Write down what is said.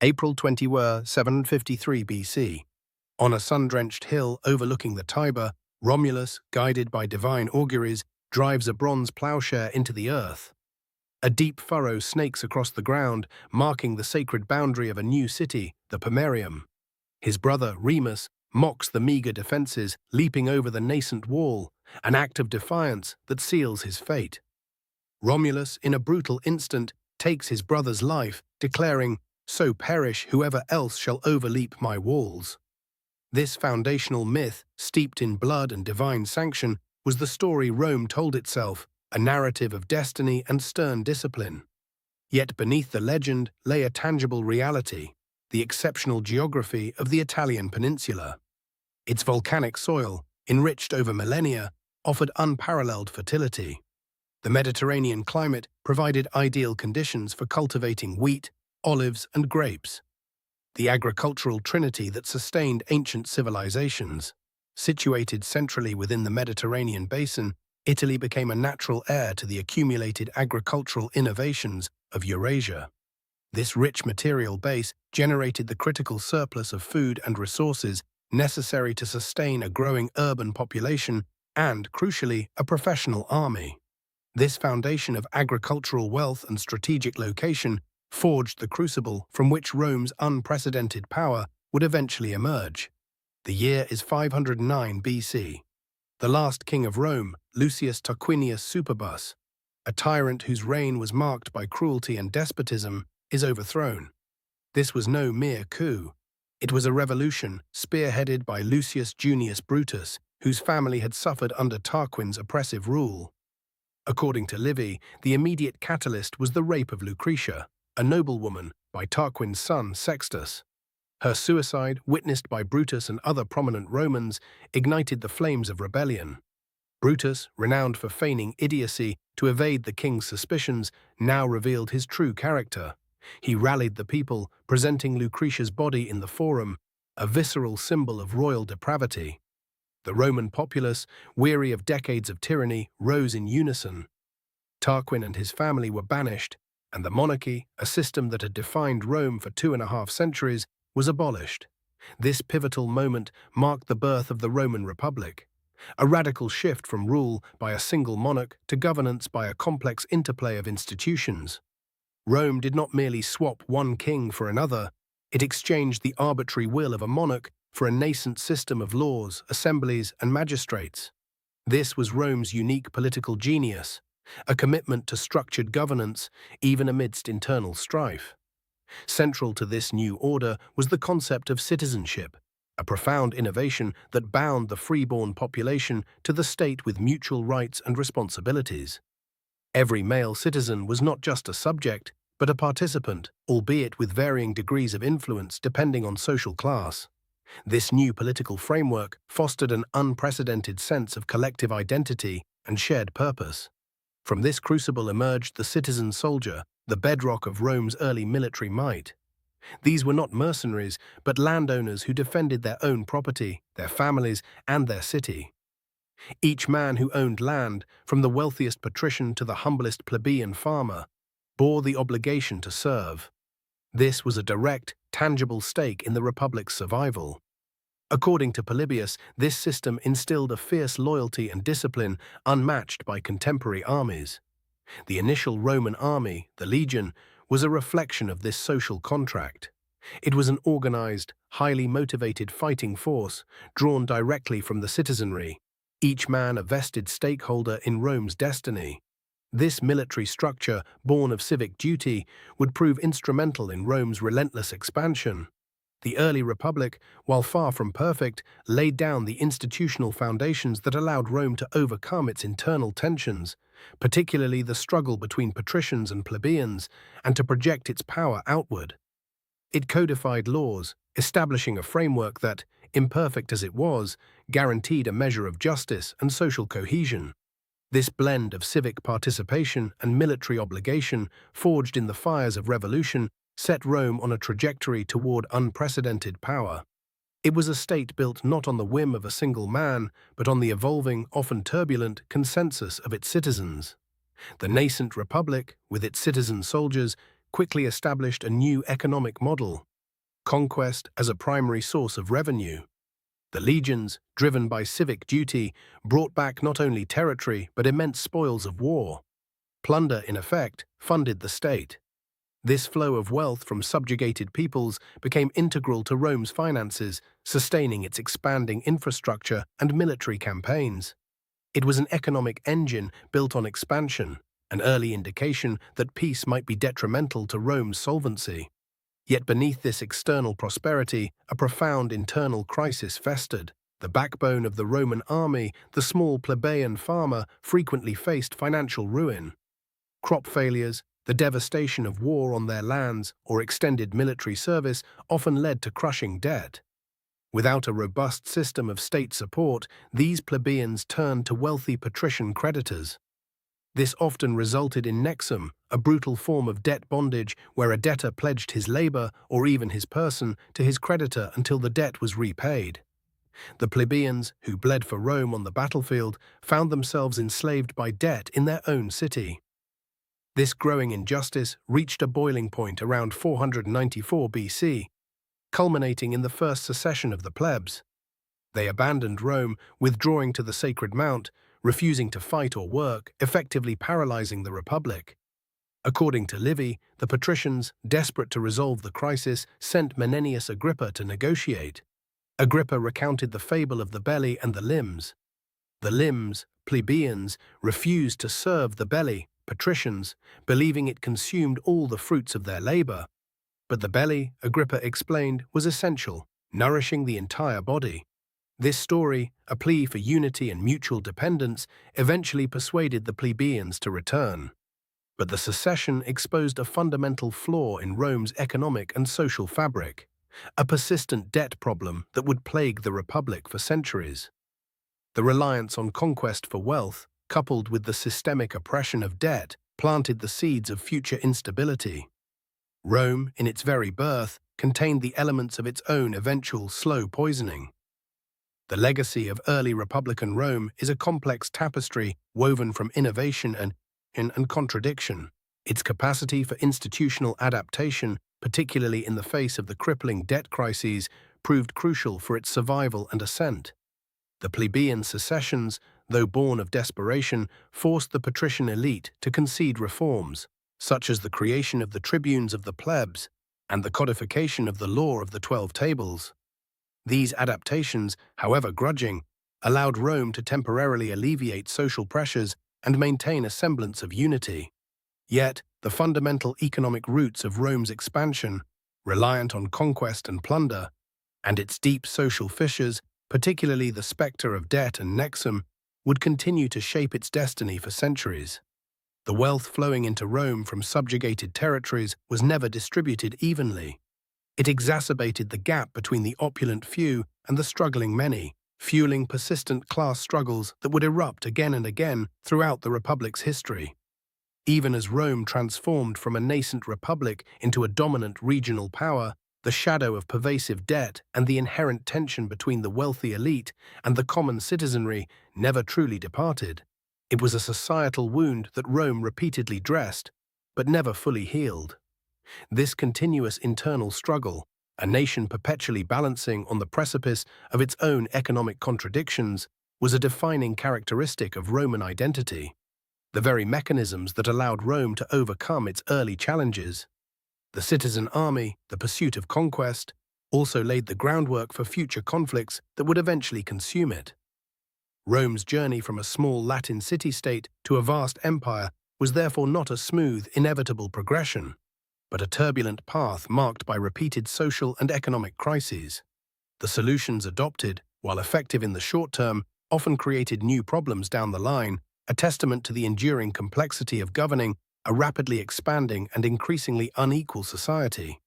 April 20, 753 BC. On a sun-drenched hill overlooking the Tiber, Romulus, guided by divine auguries, drives a bronze plowshare into the earth. A deep furrow snakes across the ground, marking the sacred boundary of a new city, the Pomerium. His brother, Remus, mocks the meager defences, leaping over the nascent wall, an act of defiance that seals his fate. Romulus, in a brutal instant, takes his brother's life, declaring, "So perish whoever else shall overleap my walls." This foundational myth, steeped in blood and divine sanction, was the story Rome told itself, a narrative of destiny and stern discipline. Yet beneath the legend lay a tangible reality, the exceptional geography of the Italian peninsula. Its volcanic soil, enriched over millennia, offered unparalleled fertility. The Mediterranean climate provided ideal conditions for cultivating wheat, olives, and grapes. The agricultural trinity that sustained ancient civilizations. Situated centrally within the Mediterranean basin, Italy became a natural heir to the accumulated agricultural innovations of Eurasia. This rich material base generated the critical surplus of food and resources necessary to sustain a growing urban population and, crucially, a professional army. This foundation of agricultural wealth and strategic location forged the crucible from which Rome's unprecedented power would eventually emerge. The year is 509 BC. The last king of Rome, Lucius Tarquinius Superbus, a tyrant whose reign was marked by cruelty and despotism, is overthrown. This was no mere coup. It was a revolution spearheaded by Lucius Junius Brutus, whose family had suffered under Tarquin's oppressive rule. According to Livy, the immediate catalyst was the rape of Lucretia, a noblewoman, by Tarquin's son Sextus. Her suicide, witnessed by Brutus and other prominent Romans, ignited the flames of rebellion. Brutus, renowned for feigning idiocy to evade the king's suspicions, now revealed his true character. He rallied the people, presenting Lucretia's body in the Forum, a visceral symbol of royal depravity. The Roman populace, weary of decades of tyranny, rose in unison. Tarquin and his family were banished, and the monarchy, a system that had defined Rome for 2.5 centuries, was abolished. This pivotal moment marked the birth of the Roman Republic, a radical shift from rule by a single monarch to governance by a complex interplay of institutions. Rome did not merely swap one king for another, it exchanged the arbitrary will of a monarch for a nascent system of laws, assemblies, and magistrates. This was Rome's unique political genius, a commitment to structured governance even amidst internal strife. Central to this new order was the concept of citizenship, a profound innovation that bound the freeborn population to the state with mutual rights and responsibilities. Every male citizen was not just a subject, but a participant, albeit with varying degrees of influence depending on social class. This new political framework fostered an unprecedented sense of collective identity and shared purpose. From this crucible emerged the citizen soldier, the bedrock of Rome's early military might. These were not mercenaries, but landowners who defended their own property, their families, and their city. Each man who owned land, from the wealthiest patrician to the humblest plebeian farmer, bore the obligation to serve. This was a direct, tangible stake in the Republic's survival. According to Polybius, this system instilled a fierce loyalty and discipline unmatched by contemporary armies. The initial Roman army, the legion, was a reflection of this social contract. It was an organized, highly motivated fighting force, drawn directly from the citizenry, each man a vested stakeholder in Rome's destiny. This military structure, born of civic duty, would prove instrumental in Rome's relentless expansion. The early Republic, while far from perfect, laid down the institutional foundations that allowed Rome to overcome its internal tensions, particularly the struggle between patricians and plebeians, and to project its power outward. It codified laws, establishing a framework that, imperfect as it was, guaranteed a measure of justice and social cohesion. This blend of civic participation and military obligation, forged in the fires of revolution, set Rome on a trajectory toward unprecedented power. It was a state built not on the whim of a single man, but on the evolving, often turbulent, consensus of its citizens. The nascent republic, with its citizen soldiers, quickly established a new economic model, Conquest as a primary source of revenue. The legions, driven by civic duty, brought back not only territory but immense spoils of war. Plunder, in effect, funded the state. This flow of wealth from subjugated peoples became integral to Rome's finances, sustaining its expanding infrastructure and military campaigns. It was an economic engine built on expansion, an early indication that peace might be detrimental to Rome's solvency. Yet beneath this external prosperity, a profound internal crisis festered. The backbone of the Roman army, the small plebeian farmer, frequently faced financial ruin. Crop failures, the devastation of war on their lands, or extended military service often led to crushing debt. Without a robust system of state support, these plebeians turned to wealthy patrician creditors. This often resulted in Nexum, a brutal form of debt bondage where a debtor pledged his labor or even his person to his creditor until the debt was repaid. The plebeians, who bled for Rome on the battlefield, found themselves enslaved by debt in their own city. This growing injustice reached a boiling point around 494 BC, culminating in the First Secession of the Plebs. They abandoned Rome, withdrawing to the Sacred Mount, refusing to fight or work, effectively paralyzing the Republic. According to Livy, the patricians, desperate to resolve the crisis, sent Menenius Agrippa to negotiate. Agrippa recounted the fable of the belly and the limbs. The limbs, plebeians, refused to serve the belly, patricians, believing it consumed all the fruits of their labor. But the belly, Agrippa explained, was essential, nourishing the entire body. This story, a plea for unity and mutual dependence, eventually persuaded the plebeians to return. But the secession exposed a fundamental flaw in Rome's economic and social fabric, a persistent debt problem that would plague the Republic for centuries. The reliance on conquest for wealth, coupled with the systemic oppression of debt, planted the seeds of future instability. Rome, in its very birth, contained the elements of its own eventual slow poisoning. The legacy of early Republican Rome is a complex tapestry woven from innovation and contradiction. Its capacity for institutional adaptation, particularly in the face of the crippling debt crises, proved crucial for its survival and ascent. The plebeian secessions, though born of desperation, forced the patrician elite to concede reforms, such as the creation of the tribunes of the plebs and the codification of the law of the 12 tables. These adaptations, however grudging, allowed Rome to temporarily alleviate social pressures and maintain a semblance of unity. Yet, the fundamental economic roots of Rome's expansion, reliant on conquest and plunder, and its deep social fissures, particularly the specter of debt and Nexum, would continue to shape its destiny for centuries. The wealth flowing into Rome from subjugated territories was never distributed evenly. It exacerbated the gap between the opulent few and the struggling many, fueling persistent class struggles that would erupt again and again throughout the Republic's history. Even as Rome transformed from a nascent republic into a dominant regional power, the shadow of pervasive debt and the inherent tension between the wealthy elite and the common citizenry never truly departed. It was a societal wound that Rome repeatedly dressed, but never fully healed. This continuous internal struggle, a nation perpetually balancing on the precipice of its own economic contradictions, was a defining characteristic of Roman identity. The very mechanisms that allowed Rome to overcome its early challenges, the citizen army, the pursuit of conquest, also laid the groundwork for future conflicts that would eventually consume it. Rome's journey from a small Latin city-state to a vast empire was therefore not a smooth, inevitable progression, but a turbulent path marked by repeated social and economic crises. The solutions adopted, while effective in the short term, often created new problems down the line, a testament to the enduring complexity of governing a rapidly expanding and increasingly unequal society.